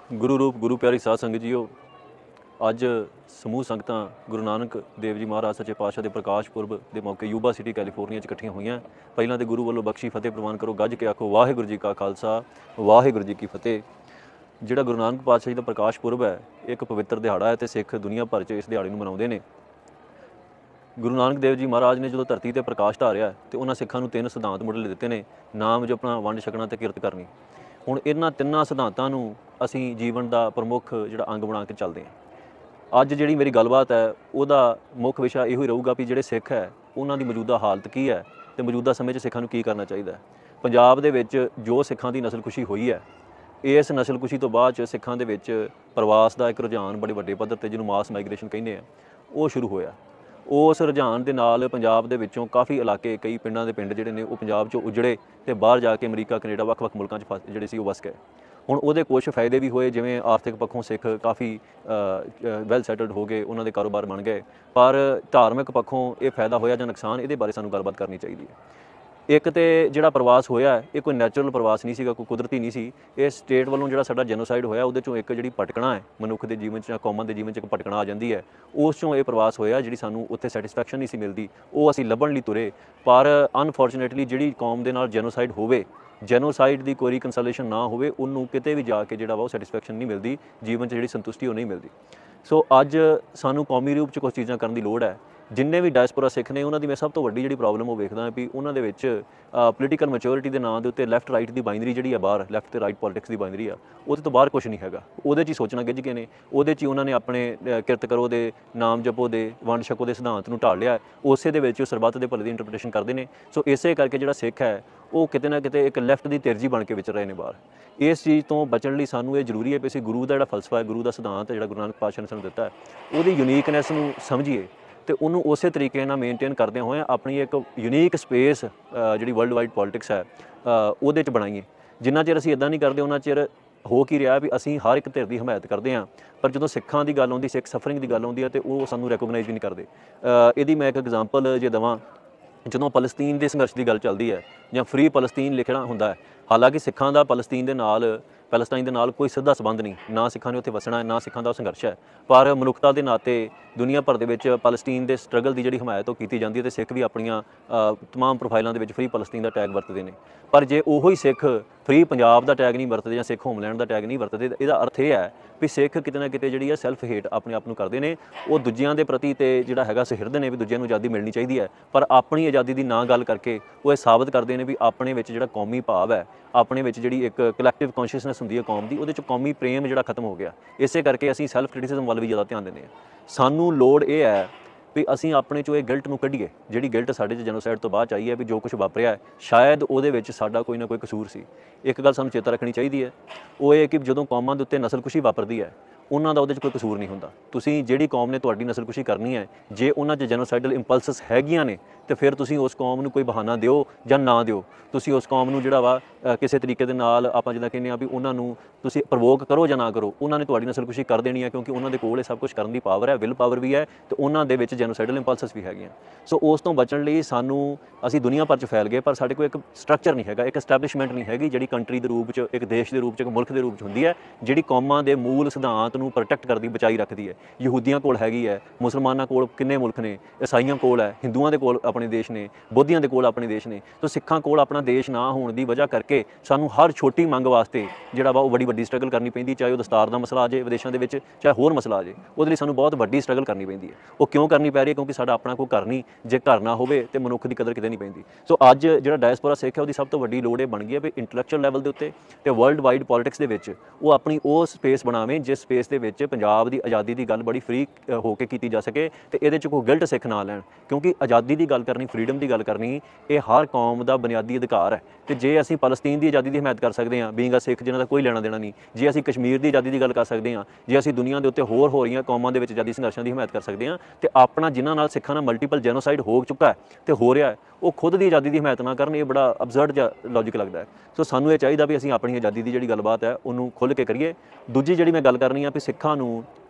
गुरु रूप गुरु प्यारी साध संगत जीओ। अज समूह संगतां गुरु नानक देव जी महाराज सच्चे पातशाह के प्रकाश पुरब के मौके यूबा सिटी कैलीफोर्निया इकट्ठियां हुई। पहलां तो गुरु वालों बख्शी फतेह प्रवान करो, गज के आखो वाहिगुरू जी का खालसा वाहिगुरू जी की फतेह। जिहड़ा गुरु नानक पातशाह जी का प्रकाश पुरब है, एक पवित्र दिहाड़ा है तो सिख दुनिया भर च इस दिहाड़े नूं मनाउंदे ने। गुरु नानक देव जी महाराज ने जो धरती पर प्रकाश धारिया तो उन्होंने सिखां नूं 3 सिद्धांत मुढ़ले दिते ने, नाम जपना, वंड छकना ते किरत करनी। हुण इन्हां तिन्नां सिद्धांतां नूं असीं जीवन का प्रमुख जिहड़ा अंग बना के चलते हैं। अज जिहड़ी मेरी गलबात है उहदा मुख विशा इहो ही रहूगा भी जिहड़े सिख है उन्हां दी मौजूदा हालत की है ते मौजूदा समय 'च सिखां नूं की करना चाहिए। पंजाब दे विच जो सिखां दी नस्लकुशी हुई है, इस नस्लकुशी तो बाद सिखां दे विच प्रवास का एक रुझान बड़े वड्डे पद्धर ते जिहनूं मास माइग्रेशन कहने हैं वो शुरू होया। उस रुझान के नाल पंजाब दे विचों काफ़ी इलाके, कई पिंडां दे पिंड जिहड़े ने वो पंजाब चों उजड़े ते बाहर जाके अमरीका कनेडा वख-वख मुल्कां 'च जिहड़े सी वो वस गए। हुण उहदे कुछ फायदे भी होए, जिवें आर्थिक पक्षों सिख काफ़ी वैल सैटल्ड हो गए, उन्होंने कारोबार बन गए, पर धार्मिक पक्षों ये फायदा होया जां नुकसान, इहदे बारे सानूं गलबात करनी चाहिए। एक तो जिहड़ा प्रवास होया ये कोई नैचुरल प्रवास नहीं सीगा, कोई कुदरती नहीं सी। ये स्टेट वालों जिहड़ा साडा जेनोसाइड होया उहदे चों एक जिहड़ी भटकना है मनुख के जीवन च, कौमां के जीवन च एक भटकना आ जाती है, उस चों ये प्रवास होया जिहड़ी सानूं उत्थे सैटिस्फैक्शन नहीं सी मिलदी, वो असीं लभण लई तुरे। पर अनफॉर्चुनेटली जिहड़ी कौम दे नाल जेनोसाइड होवे, जेनोसाइड की कोई रिकनसलेशन ना होवे, उन्होंने किते भी जाके जिहड़ा वा वो सैटिस्फैक्शन नहीं मिलती, जीवन च जिहड़ी संतुष्टि वो नहीं मिलती। सो अज सानूं कौमी रूप च कुछ चीज़ां करन दी लोड़ है। जिन्ने भी डायस्पोरा सिख ने उन्होंने मैं सब तो वड्डी जिहड़ी प्रॉब्लम वो वेखदा भी उन्होंने विच पोलीटिकल मैच्योरिटी के नाम के उत्ते लैफ्ट राइट की बाइनरी जिहड़ी है बाहर, लैफ्ट ते राइट पॉलिटिक्स की बाइनरी आ, उहदे तो बाहर कुछ नहीं हैगा। उहदे च ही सोचना गिੱਝ गए ने, उहदे च ही उन्होंने अपने किरत करो दे, नाम जपो दे, वंड छको दे सिद्धांत नूं ढाल लिया, उसे दे विच सरबत दे भले दी इंटरप्रिटेशन करते हैं। सो इसे करके जिहड़ा सिख है वो किते ना किते एक लैफ्ट की तिरजी बन के विचर रहे हैं बाहर। इस चीज़ तो बचण लई सानूं ये जरूरी है भी असीं गुरु का जिहड़ा फलसफा है, गुरु का सिद्धांत है जिहड़ा गुरु नानक पातशाह ने सानूं दिता है, उहदी यूनीकनैस नूं समझिए तो उन्होंने उस तरीके मेनटेन करदे होए अपनी एक यूनीक स्पेस जी वर्ल्ड वाइड पॉलिटिक्स है वो बनाइए। जिन्ना चिर असीं इदां नहीं करते उन्ना चिर हो की रहा भी असीं हर एक धिर की हमायत करते हैं, पर जो सिखां की गल आउंदी, सिख सफरिंग की गल आउंदी है तो वो सानूं रैकोगनाइज भी नहीं करते। यदी मैं एक एग्जाम्पल जे देवां, ਜਦੋਂ फलस्तीन के संघर्ष की गल चलती है ਜਾਂ फ्री फलस्तीन लिखना ਹੁੰਦਾ है, हालांकि सिखां का फलस्तीन के नाल पैलस्टाइन के नाल कोई सीधा संबंध नहीं, ना सिखां ने उत्थे वसना है, ना सिखां का संघर्ष है, पर मनुखता के नाते दुनिया भर के फलस्तीन के स्ट्रगल की जिहड़ी हमायत की जाती है तो सिख भी अपनियां तमाम प्रोफाइलों के फ्री फलस्तीन का टैग वरतते हैं। पर जे उही सिख फ्री पंजाब का टैग नहीं वरतते या सिख होमलैंड का टैग नहीं वरतते, तो इसका अर्थ यह है भी सिख किते ना किते जिहड़ी है सैल्फ हेट अपने आप नूं करते हैं। वो दूजियां के प्रति तो जिहड़ा हैगा सुहिरद ने भी दूजियां नूं आज़ादी मिलनी चाहिए है, पर अपनी आज़ादी की ना गल करके वो साबित करते हैं भी अपने विच जिहड़ा कौमी भाव है, अपने विच जिहड़ी एक कलैक्टिव कॉन्शियसनैस हुंदी है कौम की, उहदे च कौमी प्रेम जिहड़ा खत्म हो गया। इसे करके असीं सैल्फ क्रिटिसिज्म वाल भी ज़्यादा ध्यान देंदे हां। सानूं लोड़ यह है भी असीं अपने चों ये गिल्ट नूं कढीए, जिहड़ी गिल्ट साडे च जेनोसाइड तो बाद आई है भी जो कुछ वापरिया है शायद उहदे विच साडा कोई ना कोई कसूर सी। एक गल सानूं चेता रखनी चाहिए है, वो ये कि जदों कौमां दे उत्ते नस्लकुशी वापरदी है उन्हां दा उहदे च कोई कसूर नहीं हुंदा। तुसीं जिहड़ी कौम ने तुहाडी नस्लकुशी करनी है, जे उन्हां च जेनोसाइडल इंपल्सिस हैगियां ने तो फिर तुसीं उस कौम नूं कोई बहाना दिओ जां ना दिओ, तुसीं उस कौम नूं जिहड़ा वा किसी तरीके दे नाल आपां जिद्दां कहने आ भी उन्हां नूं तुसीं प्रवोक करो जां ना करो, उन्हां ने तुहाडी नस्लकुशी कर देनी है, क्योंकि उन्हां दे कोल सब कुछ करन दी पावर है, विल पावर भी है, तो उन्हां दे विच जेनोसाइडल इंपल्सिस भी हैगियां। सो उस तो बचण लई सानूं असीं दुनिया भर च फैल गए, पर साडे कोल एक स्ट्रक्चर नहीं हैगा, एक एस्टैबलिशमेंट नहीं हैगी जिहड़ी कंट्री के रूप च, एक देश के रूप च, एक मुल्क के रूप च हुंदी है, जिहड़ी कौमां दे मूल सिद्धांत नूं प्रोटैक्ट करदी बचाई रखती है। यहूदियों कोल हैगी है, मुसलमानों कोल किन्ने मुल्क ने, ईसाइयों कोल है, हिंदुओं के कोल अपने देश ने, बौद्धियों के कोल अपने देश ने, तो सिखां कोल अपना देश ना होने की वजह करके सानूं हर छोटी मंग वास्ते जिहड़ा वा बड़ी वड्डी स्ट्रगल करनी पैंदी, चाहे वो दस्तार का मसला आ जाए विदेशों के विच, चाहे होर मसला आ जाए, उहदे लई सानूं बहुत वड्डी स्ट्रगल करनी पैंदी है। वो क्यों करनी पै रही है? क्योंकि साडा अपना कोई घर नहीं, जे घर ना होवे ते मनुख की कदर किते नहीं पैंदी। सो अज जिहड़ा डायस्पोरा सिख है उसदी सब तो वड्डी लोड़ ये बन गई है भी इंटलैक्चुअल लैवल के उत्ते ते वर्ल्ड वाइड पॉलिटिक्स दे विच वो अपनी वो स्पेस बनावे जिस स्पेस दे विच पंजाब की आज़ादी की गल बड़ी फ्री होकर की जा सके, तो ये कोई गिल्ट सिख ना लैन, क्योंकि आज़ादी की गल करनी, फ्रीडम की गल करनी, ये हर कौम का बुनियादी अधिकार है। तो जे असीं फलस्तीन की आज़ादी की हमायत कर सकते हैं बीइंग अ सिख, जिन्हां दा कोई लेना देना नहीं, जे असीं कश्मीर की आज़ादी की गल कर सकते हैं, जे असीं दुनिया के उत्ते होर हो रही कौमां दे विच आज़ादी संघर्षां की हमायत कर सकते हैं, तो अपना जिन्हां नाल सिखां नाल मल्टीपल जेनोसाइड हो चुका है तो हो रहा है, वो खुद की आज़ादी की हमायत ना करन, ये बड़ा अबजर्ड जा लॉजिक लगता है। सो सानूं ये चाहिए भी असीं अपनी आज़ादी की जिहड़ी गलबात है उन्होंने खुल के करिए। दूजी जिहड़ी मैं गल करनी है भी सिखां नूं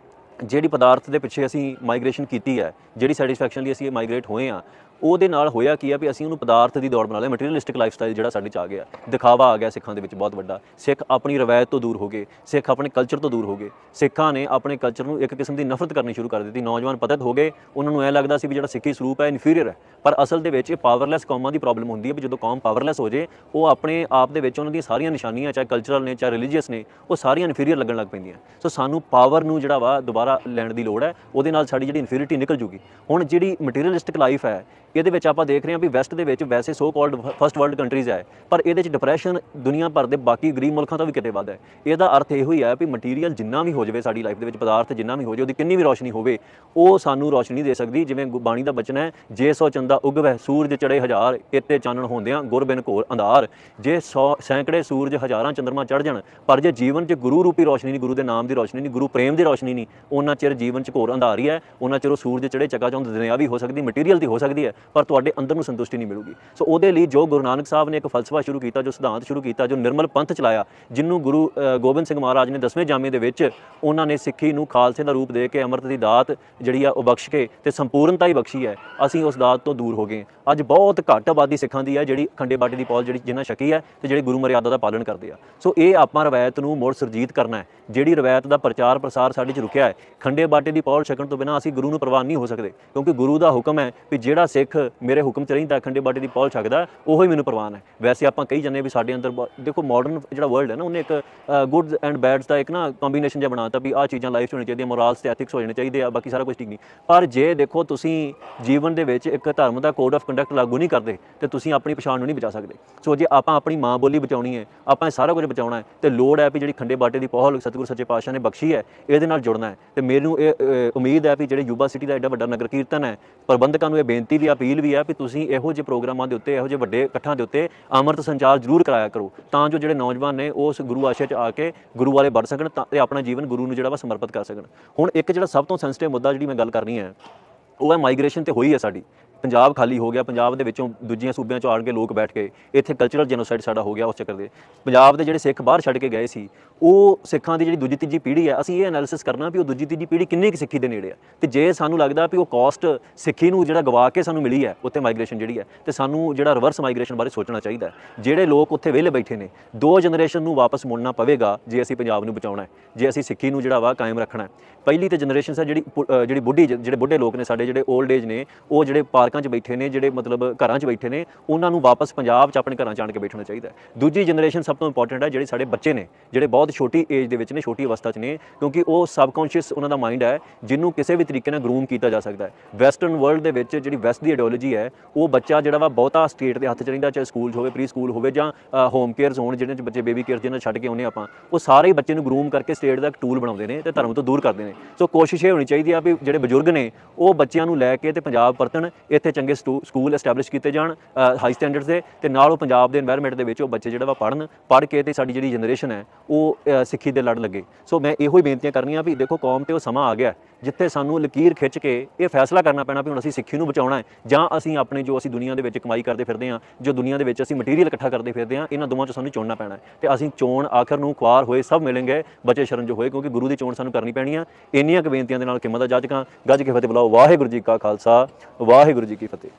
जिहड़ी पदार्थ के पिछे असीं माइग्रेशन की है, जिहड़ी सैटिस्फैक्शन लई असीं माइग्रेट होए हैं, ਉਹਦੇ ਨਾਲ ਹੋਇਆ ਕੀ ਆ ਵੀ ਅਸੀਂ ਉਹਨੂੰ ਪਦਾਰਥ ਦੀ ਦੌੜ ਬਣਾ ਲਿਆ, ਮਟੀਰੀਅਲਿਸਟਿਕ ਲਾਈਫ ਸਟਾਈਲ ਜਿਹੜਾ ਸਾਡੇ 'ਚ ਆ ਗਿਆ, ਦਿਖਾਵਾ ਆ ਗਿਆ ਸਿੱਖਾਂ ਦੇ ਵਿੱਚ ਬਹੁਤ ਵੱਡਾ। ਸਿੱਖ ਆਪਣੀ ਰਵਾਇਤ ਤੋਂ ਦੂਰ ਹੋ ਗਏ, ਸਿੱਖ ਆਪਣੇ ਕਲਚਰ ਤੋਂ ਦੂਰ ਹੋ ਗਏ, ਸਿੱਖਾਂ ਨੇ ਆਪਣੇ ਕਲਚਰ ਨੂੰ ਇੱਕ ਕਿਸਮ ਦੀ ਨਫ਼ਰਤ ਕਰਨੀ ਸ਼ੁਰੂ ਕਰ ਦਿੱਤੀ। ਨੌਜਵਾਨ ਪਤਿਤ ਹੋ ਗਏ, ਉਹਨਾਂ ਨੂੰ ਐਂ ਲੱਗਦਾ ਸੀ ਵੀ ਜਿਹੜਾ ਸਿੱਖੀ ਸਰੂਪ ਹੈ ਇਨਫੀਰੀਅਰ ਹੈ, ਪਰ ਅਸਲ ਦੇ ਵਿੱਚ ਇਹ ਪਾਵਰਲੈਸ ਕੌਮਾਂ ਦੀ ਪ੍ਰੋਬਲਮ ਹੁੰਦੀ ਹੈ ਵੀ ਜਦੋਂ ਕੌਮ ਪਾਵਰਲੈਸ ਹੋ ਜੇ, ਉਹ ਆਪਣੇ ਆਪ ਦੇ ਵਿੱਚ ਉਹਨਾਂ ਦੀਆਂ ਸਾਰੀਆਂ ਨਿਸ਼ਾਨੀਆਂ ਚਾਹੇ ਕਲਚਰਲ ਨੇ ਚਾਹੇ ਰਿਲੀਜੀਅਸ ਨੇ, ਉਹ ਸਾਰੀਆਂ ਇਨਫੀਰੀਅਰ ਲੱਗਣ ਲੱਗ ਪੈਂਦੀਆਂ। ਸੋ ਸਾਨੂੰ ਪਾਵਰ ਨੂੰ ਜਿਹੜਾ ਵਾ ਦੁਬਾਰਾ ਲੈਣ ਦੀ ਲੋੜ ਹੈ, ਉਹਦੇ ਨਾਲ ਸਾਡੀ ਜਿਹੜੀ ਇਨਫੀਰੀਅਰਿਟੀ ਨਿਕਲ ਜੂਗੀ। ਹੁਣ ਜਿਹੜੀ ਮਟੀਰੀਅਲਿਸਟਿਕ ਲਾਈਫ ਹੈ, ਇਹਦੇ ਵਿੱਚ ਆਪਾਂ ਦੇਖ ਰਹੇ ਹਾਂ ਵੀ ਵੈਸਟ ਦੇ ਵਿੱਚ ਵੈਸੇ so called first world countries ਹੈ, ਪਰ ਇਹਦੇ 'ਚ ਡਿਪਰੈਸ਼ਨ ਦੁਨੀਆ ਭਰ ਦੇ ਬਾਕੀ ਗਰੀਬ ਮੁਲਕਾਂ ਤੋਂ ਵੀ ਕਿਤੇ ਵੱਧ ਹੈ। ਇਹਦਾ ਅਰਥ ਇਹੋ ਹੀ ਹੈ ਵੀ ਮਟੀਰੀਅਲ ਜਿੰਨਾ ਵੀ ਹੋ ਜਾਵੇ ਸਾਡੀ ਲਾਈਫ ਦੇ ਵਿੱਚ, ਪਦਾਰਥ ਜਿੰਨਾ ਵੀ ਹੋ ਜਾਵੇ, ਉਹਦੀ ਕਿੰਨੀ ਵੀ ਰੋਸ਼ਨੀ ਹੋਵੇ, ਉਹ ਸਾਨੂੰ ਰੋਸ਼ਨੀ ਨਹੀਂ ਦੇ ਸਕਦੀ। ਜਿਵੇਂ ਬਾਣੀ ਦਾ ਬਚਨ ਹੈ, ਜੇ ਸੌ ਚੰਦਾ ਉਗਵੈ ਸੂਰਜ ਚੜੇ ਹਜ਼ਾਰ, ਇੱਥੇ ਚਾਨਣ ਹੁੰਦਿਆਂ ਗੁਰ ਬਿਨ ਘੋਰ ਅੰਧਾਰ। ਜੇ ਸੈਂਕੜੇ ਸੂਰਜ ਹਜ਼ਾਰਾਂ ਚੰਦਰਮਾ ਚੜ੍ਹ ਜਾਣ, ਪਰ ਜੇ ਜੀਵਨ 'ਚ ਗੁਰੂ ਰੂਪੀ ਰੋਸ਼ਨੀ ਨਹੀਂ, ਗੁਰੂ ਦੇ ਨਾਮ ਦੀ ਰੋਸ਼ਨੀ ਨਹੀਂ, ਗੁਰੂ ਪ੍ਰੇਮ ਦੀ ਰੋਸ਼ਨੀ ਨਹੀਂ, ਉਹਨਾਂ ਚਿਰ ਜੀਵਨ 'ਚ ਘੋਰ ਅੰਧਾਰ ਹੀ ਹੈ। ਉਹਨਾਂ ਚਿਰ ਉਹ ਸੂਰਜ ਚੜੇ ਚਕਾਚੌਂਧ ਦੁਨਿਆਵੀ ਹੋ ਸਕਦੀ, ਮਟੀਰੀਅਲ ਦੀ ਹੋ ਸਕਦੀ ਹੈ, ਪਰ ਤੁਹਾਡੇ ਅੰਦਰ ਨੂੰ ਸੰਤੁਸ਼ਟੀ ਨਹੀਂ ਮਿਲੂਗੀ। ਸੋ ਉਹਦੇ ਲਈ ਜੋ ਗੁਰੂ ਨਾਨਕ ਸਾਹਿਬ ਨੇ ਇੱਕ ਫਲਸਫਾ ਸ਼ੁਰੂ ਕੀਤਾ, ਜੋ ਸਿਧਾਂਤ ਸ਼ੁਰੂ ਕੀਤਾ, ਜੋ ਨਿਰਮਲ ਪੰਥ ਚਲਾਇਆ, ਜਿਹਨੂੰ ਗੁਰੂ ਗੋਬਿੰਦ ਸਿੰਘ ਮਹਾਰਾਜ ਨੇ 10ਵੇਂ ਜਾਮੇ ਦੇ ਵਿੱਚ ਉਹਨਾਂ ਨੇ ਸਿੱਖੀ ਨੂੰ ਖਾਲਸੇ ਦਾ ਰੂਪ ਦੇ ਕੇ ਅੰਮ੍ਰਿਤ ਦੀ ਦਾਤ ਜਿਹੜੀ ਆ ਉਹ ਬਖਸ਼ ਕੇ ਤੇ ਸੰਪੂਰਨਤਾ ਹੀ ਬਖਸ਼ੀ ਹੈ। ਅਸੀਂ ਉਸ ਦਾਤ ਤੋਂ ਦੂਰ ਹੋ ਗਏ। ਅੱਜ ਬਹੁਤ ਘੱਟ ਆਬਾਦੀ ਸਿੱਖਾਂ ਦੀ ਹੈ ਜਿਹੜੀ ਖੰਡੇ ਬਾਟੇ ਦੀ ਪੌਲ ਜਿਹੜੀ ਜਿੰਨਾ ਛਕੀ ਹੈ ਤੇ ਜਿਹੜੇ ਗੁਰੂ ਮਰਿਆਦਾ ਦਾ ਪਾਲਣ ਕਰਦੇ ਆ। ਸੋ ਇਹ ਆਪਾਂ ਰਵਾਇਤ ਨੂੰ ਮੁੜ ਸੁਰਜੀਤ ਕਰਨਾ ਹੈ। ਜਿਹੜੀ ਰਵਾਇਤ ਦਾ ਪ੍ਰਚਾਰ ਪ੍ਰਸਾਰ ਸਾਡੇ 'ਚ ਰੁਕਿਆ ਹੈ, ਖੰਡੇ ਬਾਟੇ ਦੀ ਪੌਲ ਛਕਣ ਤੋਂ ਬਿਨਾਂ ਅਸੀਂ ਗੁਰੂ ਨੂੰ ਪ੍ਰਵਾਨ ਨਹੀਂ ਹੋ ਸਕਦੇ, ਕਿਉਂਕਿ ਗੁਰੂ ਦਾ ਹੁਕਮ ਹੈ ਵੀ ਜਿਹੜਾ ਸਿੱਖ ਮੇਰੇ ਹੁਕਮ 'ਚ ਰਹਿੰਦਾ, ਖੰਡੇ ਬਾਟੇ ਦੀ ਪੌਲ ਛਕਦਾ, ਉਹੀ ਮੈਨੂੰ ਪ੍ਰਵਾਨ ਹੈ। ਵੈਸੇ ਆਪਾਂ ਕਹੀ ਜਾਂਦੇ ਵੀ ਸਾਡੇ ਅੰਦਰ ਦੇਖੋ ਮਾਡਰਨ ਜਿਹੜਾ ਵਰਲਡ ਹੈ ਨਾ, ਉਹਨੇ ਇੱਕ ਗੁੱਡਸ ਐਂਡ ਬੈਡਸ ਦਾ ਇੱਕ ਨਾ ਕੰਬੀਨੇਸ਼ਨ ਜਿਹਾ ਬਣਾਤਾ ਵੀ ਆਹ ਚੀਜ਼ਾਂ ਲਾਈਫ 'ਚ ਹੋਣੀ ਚਾਹੀਦੀਆਂ, ਮੋਰਲਸ ਤੇ ਐਥਿਕਸ ਹੋ ਜਾਣੇ ਚਾਹੀਦੇ ਆ, ਬਾਕੀ ਸਾਰਾ ਕੁਝ ਠੀਕ ਨਹੀਂ। ਪਰ ਜੇ ਦੇਖੋ ਤੁਸੀਂ ਜੀਵਨ ਦੇ ਵਿੱਚ ਇੱਕ ਧਰਮ ਦਾ ਕੋਡ ਆਫ ਕੰਡਕਟ ਲਾਗੂ ਨਹੀਂ ਕਰਦੇ ਤੇ ਤੁਸੀਂ ਆਪਣੀ ਪਛਾਣ ਨੂੰ ਨਹੀਂ ਬਚਾ ਸਕਦੇ। ਸੋ ਜੇ ਆਪਾਂ ਆਪਣੀ ਮਾਂ ਬੋਲੀ ਬਚਾਉਣੀ ਹੈ, ਆਪਾਂ ਇਹ ਸਾਰਾ ਕੁਝ ਬਚਾਉਣਾ ਹੈ, ਤੇ ਲੋੜ ਹੈ ਵੀ ਜਿਹੜੀ ਖੰਡੇ ਬਾਟੇ ਦੀ ਪਹੁਲ ਸਤਿਗੁਰੂ ਸੱਚੇ ਪਾਤਸ਼ਾਹ ਨੇ ਬਖਸ਼ੀ ਹੈ, ਇਹਦੇ ਨਾਲ ਜੁੜਨਾ ਹੈ। ਤੇ ਮੈਨੂੰ ਇਹ ਉਮੀਦ ਹੈ ਵੀ ਜਿਹੜੇ ਯੂਬਾ ਸਿਟੀ ਦਾ ਐਡਾ ਵੱਡਾ ਨਗਰ ਕੀਰਤਨ ਹੈ, ਪ੍ਰਬੰਧਕਾਂ ਨੂੰ ਇਹ ਬੇਨਤੀ ਵੀ ਅਪੀਲ ਵੀ ਹੈ ਵੀ ਤੁਸੀਂ ਇਹੋ ਜਿਹੇ ਪ੍ਰੋਗਰਾਮਾਂ ਦੇ ਉੱਤੇ, ਇਹੋ ਜਿਹੇ ਵੱਡੇ ਇਕੱਠਾਂ ਦੇ ਉੱਤੇ ਅੰਮ੍ਰਿਤ ਸੰਚਾਰ ਜ਼ਰੂਰ ਕਰਾਇਆ ਕਰੋ, ਤਾਂ ਜੋ ਜਿਹੜੇ ਨੌਜਵਾਨ ਨੇ ਉਸ ਗੁਰੂ ਆਸ਼ੇ 'ਚ ਆ ਕੇ ਗੁਰੂ ਵਾਲੇ ਬਣ ਸਕਣ ਤੇ ਆਪਣਾ ਜੀਵਨ ਗੁਰੂ ਨੂੰ ਜਿਹੜਾ ਵਾ ਸਮਰਪਿਤ ਕਰ ਸਕਣ। ਹੁਣ ਇੱਕ ਜਿਹੜਾ ਸਭ ਤੋਂ ਸੈਂਸਿਟਿਵ ਮੁੱਦਾ ਜਿਹੜੀ ਮੈਂ ਗੱਲ ਕਰਨੀ ਹੈ, ਉਹ ਹੈ ਮਾਈਗ੍ਰੇਸ਼ਨ ਤੇ ਹੋਈ ਹੈ ਸਾਡੀ। ਪੰਜਾਬ ਖਾਲੀ ਹੋ ਗਿਆ, ਪੰਜਾਬ ਦੇ ਵਿੱਚੋਂ ਦੂਜੀਆਂ ਸੂਬਿਆਂ 'ਚੋਂ ਆਣ ਕੇ ਲੋਕ ਬੈਠ ਕੇ ਇੱਥੇ ਕਲਚਰਲ ਜੈਨੋਸਾਈਡ ਸਾਡਾ ਹੋ ਗਿਆ। ਉਸ ਚੱਕਰ ਦੇ ਪੰਜਾਬ ਦੇ ਜਿਹੜੇ ਸਿੱਖ ਬਾਹਰ ਛੱਡ ਕੇ ਗਏ ਸੀ, ਉਹ ਸਿੱਖਾਂ ਦੀ ਜਿਹੜੀ ਦੂਜੀ ਤੀਜੀ ਪੀੜ੍ਹੀ ਹੈ, ਅਸੀਂ ਇਹ ਐਨਾਲਿਸਿਸ ਕਰਨਾ ਵੀ ਉਹ ਦੂਜੀ ਤੀਜੀ ਪੀੜ੍ਹੀ ਕਿੰਨੀ ਕੁ ਸਿੱਖੀ ਦੇ ਨੇੜੇ ਆ। ਤੇ ਜੇ ਸਾਨੂੰ ਲੱਗਦਾ ਵੀ ਉਹ ਕਾਸਟ ਸਿੱਖੀ ਨੂੰ ਜਿਹੜਾ ਗਵਾ ਕੇ ਸਾਨੂੰ ਮਿਲੀ ਹੈ ਉੱਥੇ ਮਾਈਗ੍ਰੇਸ਼ਨ ਜਿਹੜੀ ਹੈ, ਤੇ ਸਾਨੂੰ ਜਿਹੜਾ ਰਿਵਰਸ ਮਾਈਗ੍ਰੇਸ਼ਨ ਬਾਰੇ ਸੋਚਣਾ ਚਾਹੀਦਾ। ਜਿਹੜੇ ਲੋਕ ਉੱਥੇ ਵਿਹਲੇ ਬੈਠੇ ਨੇ, 2 ਜਨਰੇਸ਼ਨ ਨੂੰ ਵਾਪਸ ਮੁੜਨਾ ਪਵੇਗਾ ਜੇ ਅਸੀਂ ਪੰਜਾਬ ਨੂੰ ਬਚਾਉਣਾ ਹੈ, ਜੇ ਅਸੀਂ ਸਿੱਖੀ ਨੂੰ ਜਿਹੜਾ ਵਾ ਕਾਇਮ ਰੱਖਣਾ ਹੈ। ਪਹਿਲੀ ਤੇ ਜਨਰੇਸ਼ਨ ਹੈ ਜਿਹੜੀ ਜਿਹੜੇ ਬੁੱਢੇ ਲੋਕ ਨੇ ਸਾਡੇ, ਜਿਹੜੇ 올ਡ ਏਜ ਨੇ, ਉਹ ਜਿਹੜੇ ਪਾਰਕਾਂ 'ਚ ਬੈਠੇ ਨੇ, ਜਿਹੜੇ ਮਤਲਬ ਘਰਾਂ 'ਚ ਬੈਠੇ ਨੇ, ਉਹਨਾਂ ਨੂੰ ਵਾਪਸ ਪੰਜਾਬ 'ਚ ਆਪਣੇ ਘਰਾਂ 'ਚ ਆਣ ਕੇ ਬੈਠਣਾ ਚਾਹੀਦਾ। ਦੂਜੀ ਜਨਰੇਸ਼ਨ ਸਭ ਤੋਂ ਇੰਪੋਰਟੈਂਟ ਹੈ, ਜਿਹੜੇ ਸਾਡੇ ਬੱਚੇ ਨੇ, ਜਿਹੜੇ ਬਹੁਤ ਛੋਟੀ ਏਜ ਦੇ ਵਿੱਚ ਨੇ, ਛੋਟੀ ਅਵਸਥਾ 'ਚ ਨੇ, ਕਿਉਂਕਿ ਉਹ ਸਬਕੌਂਸ਼ੀਅਸ ਉਹਨਾਂ ਦਾ ਮਾਈਂਡ ਹੈ ਜਿਹਨੂੰ ਕਿਸੇ ਵੀ ਤਰੀਕੇ ਨਾਲ ਗਰੂਮ ਕੀਤਾ ਜਾ ਸਕਦਾ ਹੈ। ਵੈਸਟਰਨ ਵਰਲਡ ਦੇ ਵਿੱਚ ਜਿਹੜੀ ਵੈਸਟ ਦੀ ਆਈਡੀਓਲੋਜੀ ਹੈ, ਉਹ ਬੱਚਾ ਜਿਹੜਾ ਵਾ ਬਹੁਤਾ ਸਟੇਟ ਦੇ ਹੱਥ 'ਚ ਰਹਿੰਦਾ, ਚਾਹੇ ਸਕੂਲ ਹੋਵੇ, ਪ੍ਰੀ ਸਕੂਲ ਹੋਵੇ, ਜਾਂ ਹੋਮ ਕੇਅਰਸ ਹੋਣ ਜਿਹਨਾਂ 'ਚ ਬੱਚੇ ਬੇਬੀ ਕੇਅਰ ਜਿਹਨਾਂ ਛੱਡ ਕੇ ਆਉਂਦੇ ਆਪਾਂ, ਉਹ ਸਾਰੇ ਬੱਚੇ ਨੂੰ ਗਰੂਮ ਕਰਕੇ ਸਟੇਟ ਦਾ ਇੱਕ ਟੂਲ ਬਣਾਉਂਦੇ ਨੇ ਤੇ ਧਰਮ ਤੋਂ ਦੂਰ ਕਰਦੇ ਨੇ। ਸੋ ਕੋਸ਼ਿਸ਼ ਇਹ ਹੋਣੀ ਚਾਹੀਦੀ ਆ ਵੀ ਜਿਹੜੇ ਬਜ਼ੁਰਗ ਨੇ ਉਹ ਬੱਚਿਆਂ ਨੂੰ ਲੈ ਕੇ ਤੇ ਪੰਜਾਬ ਪਰਤਣ, ਇੱਥੇ ਚੰਗੇ ਸਕੂਲ ਐਸਟੈਬਲਿਸ਼ ਕੀਤੇ ਜਾਣ ਹਾਈ ਸਟੈਂਡਰਡਸ ਦੇ, ਤੇ ਨਾਲ ਉਹ ਪੰਜਾਬ ਦੇ ਐਨਵਾਇਰਨਮੈਂਟ ਦੇ ਵਿੱਚ ਉਹ ਬੱਚੇ ਜਿਹੜਾ ਵਾ ਪੜ੍ਹ ਕੇ ਤੇ ਸਾਡੀ ਜਿਹੜੀ ਜਨਰੇਸ਼ਨ ਹੈ ਉਹ ਸਿੱਖੀ ਦੇ ਲੜ ਲੱਗੇ। ਸੋ ਮੈਂ ਇਹੋ ਹੀ ਬੇਨਤੀਆਂ ਕਰਨੀਆਂ ਵੀ ਦੇਖੋ ਕੌਮ ਤੇ ਉਹ ਸਮਾਂ ਆ ਗਿਆ ਜਿੱਥੇ ਸਾਨੂੰ ਲਕੀਰ ਖਿੱਚ ਕੇ ਇਹ ਫੈਸਲਾ ਕਰਨਾ ਪੈਣਾ ਵੀ ਹੁਣ ਅਸੀਂ ਸਿੱਖੀ ਨੂੰ ਬਚਾਉਣਾ ਹੈ ਜਾਂ ਅਸੀਂ ਆਪਣੇ ਜੋ ਅਸੀਂ ਦੁਨੀਆ ਦੇ ਵਿੱਚ ਕਮਾਈ ਕਰਦੇ ਫਿਰਦੇ ਹਾਂ, ਜੋ ਦੁਨੀਆ ਦੇ ਵਿੱਚ ਅਸੀਂ ਮਟੀਰੀਅਲ ਇਕੱਠਾ ਕਰਦੇ ਫਿਰਦੇ ਹਾਂ, ਇਹਨਾਂ ਦੋਵਾਂ 'ਚੋਂ ਸਾਨੂੰ ਚੁਣਨਾ ਪੈਣਾ ਹੈ। ਤੇ ਅਸੀਂ ਚੋਣ ਆਖਰ ਨੂੰ ਖੁਆਰ ਹੋਏ ਸਭ ਮਿਲਣਗੇ, ਬਚੇ ਸ਼ਰਨ ਜੋ ਹੋਏ, ਕਿਉਂਕਿ ਗੁਰੂ ਦੀ ਚੋਣ ਸਾਨੂੰ ਕਰਨੀ ਪੈਣੀ ਆ। ਇੰਨੀਆਂ ਕੁ ਬੇਨਤੀਆਂ ਦੇ ਨਾਲ ਕਿਮਤ ਦਾ ਗੱਜ ਕੇ ਫਤਿਹ ਬੁਲਾਓ। ਵਾਹਿਗੁਰੂ ਜੀ ਕਾ ਖਾਲਸਾ, ਵਾਹਿਗੁਰੂ ਜੀ ਕੀ ਫਤਿਹ।